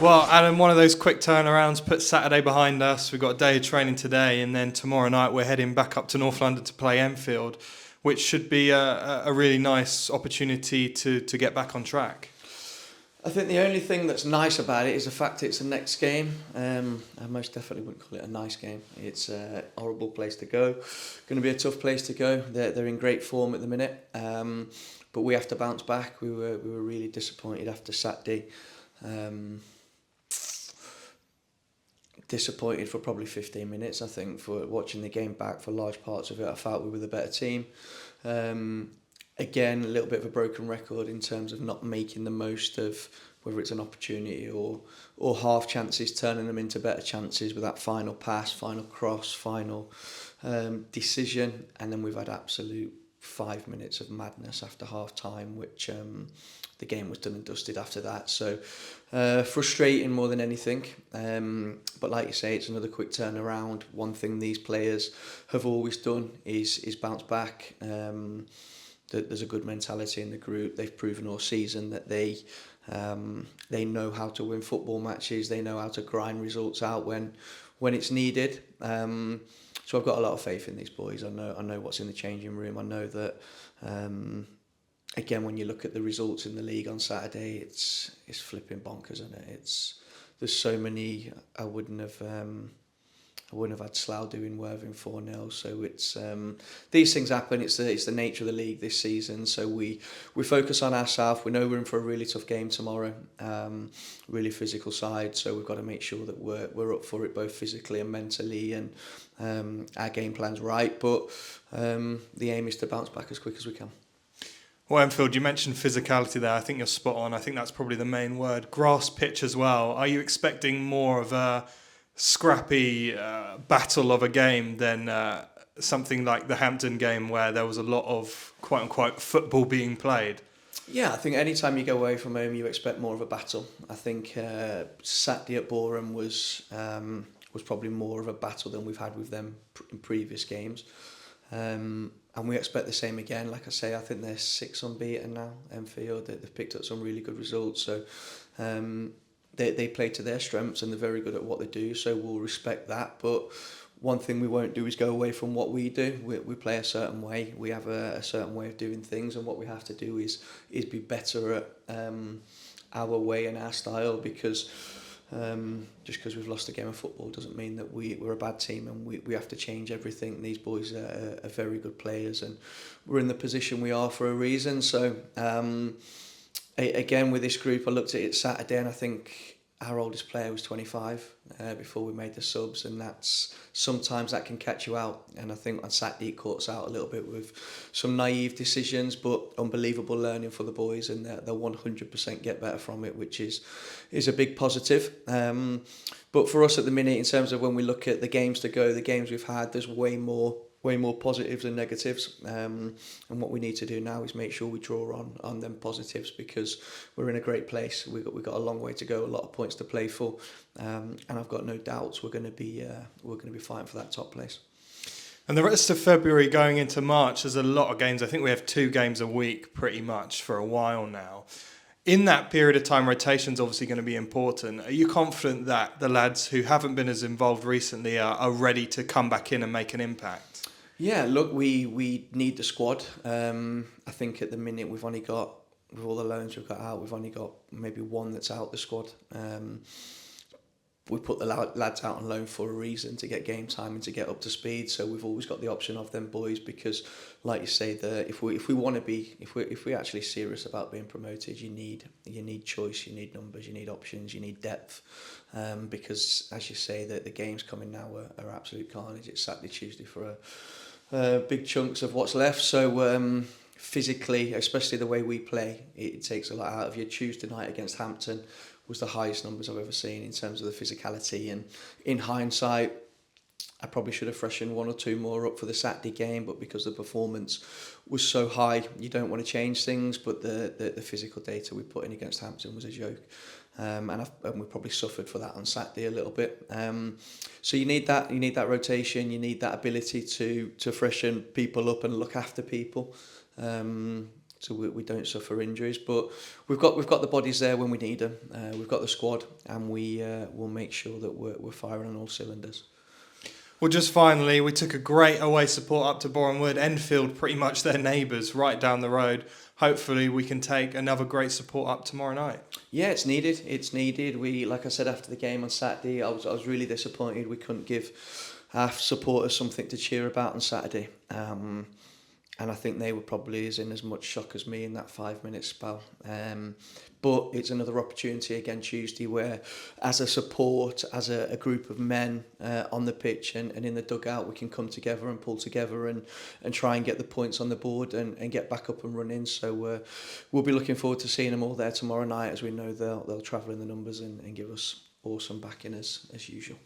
Well, Adam, one of those quick turnarounds, put Saturday behind us. We've got a day of training today, and then tomorrow night we're heading back up to North London to play Enfield, which should be a really nice opportunity to get back on track. I think the only thing that's nice about it is the fact it's the next game. I most definitely wouldn't call it a nice game. It's a horrible place to go. Going to be a tough place to go. They're in great form at the minute, but we have to bounce back. We were really disappointed after Saturday. Disappointed for probably 15 minutes, I think, for watching the game back. For large parts of it, I felt we were the better team. Again, a little bit of a broken record in terms of not making the most of whether it's an opportunity or half chances, turning them into better chances with that final pass, final cross, final decision. And then we've had absolute 5 minutes of madness after half time, which the game was done and dusted after that. So frustrating more than anything. But like you say, it's another quick turnaround. One thing these players have always done is bounce back. There's a good mentality in the group. They've proven all season that they know how to win football matches. They know how to grind results out when it's needed. So I've got a lot of faith in these boys. I know what's in the changing room. I know that again, when you look at the results in the league on Saturday, it's flipping bonkers, isn't it? There's so many. I wouldn't have had Slough doing Worthing 4-0. So it's these things happen. It's the nature of the league this season. So we focus on ourselves. We know we're in for a really tough game tomorrow, really physical side. So we've got to make sure that we're up for it both physically and mentally, and our game plan's right. But the aim is to bounce back as quick as we can. Well, Enfield, you mentioned physicality there. I think you're spot on. I think that's probably the main word. Grass pitch as well. Are you expecting more of a scrappy battle of a game than something like the Hampton game where there was a lot of quote-unquote football being played? Yeah, I think anytime you go away from home, you expect more of a battle. I think Saturday at Boreham was probably more of a battle than we've had with them in previous games. And we expect the same again. Like I say, I think they're 6 unbeaten now, Enfield. They've picked up some really good results. So they play to their strengths and they're very good at what they do. So we'll respect that. But one thing we won't do is go away from what we do. We play a certain way. We have a certain way of doing things. And what we have to do is be better at our way and our style, because just because we've lost a game of football doesn't mean that we're a bad team, and we have to change everything. These boys are very good players, and we're in the position we are for a reason. So again, with this group, I looked at it Saturday and I think our oldest player was 25 before we made the subs, and sometimes that can catch you out. And I think on Saturday it caught us out a little bit with some naive decisions, but unbelievable learning for the boys, and they'll 100% get better from it, which is a big positive. But for us at the minute, in terms of when we look at the games to go, the games we've had, there's way more positives than negatives, and what we need to do now is make sure we draw on them positives, because we're in a great place. We've got a long way to go, a lot of points to play for, and I've got no doubts we're going to be fighting for that top place. And the rest of February going into March, there's a lot of games. I think we have 2 games a week pretty much for a while now. In that period of time, rotation's obviously going to be important. Are you confident that the lads who haven't been as involved recently are ready to come back in and make an impact? Yeah, look, we need the squad. I think at the minute we've only got, with all the loans we've got out, we've only got maybe one that's out the squad. We put the lads out on loan for a reason, to get game time and to get up to speed. So we've always got the option of them boys, because, like you say, if we're actually serious about being promoted, you need choice, you need numbers, you need options, you need depth. Because as you say, the games coming now are absolute carnage. It's Saturday, Tuesday for big chunks of what's left. So physically, especially the way we play, it takes a lot out of you. Tuesday night against Hampton was the highest numbers I've ever seen in terms of the physicality, and in hindsight I probably should have freshened 1 or 2 more up for the Saturday game, but because the performance was so high, you don't want to change things. But the physical data we put in against Hampton was a joke, and we probably suffered for that on Saturday a little bit. So you need that rotation, you need that ability to freshen people up and look after people. so we don't suffer injuries. But we've got the bodies there when we need them. We've got the squad, and we will make sure that we're firing on all cylinders. Well, just finally, we took a great away support up to Bournemouth. Enfield, pretty much their neighbours, right down the road. Hopefully, we can take another great support up tomorrow night. Yeah, it's needed. It's needed. We, like I said after the game on Saturday, I was really disappointed we couldn't give our supporters something to cheer about on Saturday. And I think they were probably in as much shock as me in that 5-minute spell. But it's another opportunity again Tuesday where, as a support, as a group of men on the pitch and in the dugout, we can come together and pull together and try and get the points on the board and get back up and running. So we'll be looking forward to seeing them all there tomorrow night, as we know they'll travel in the numbers and give us awesome backing as usual.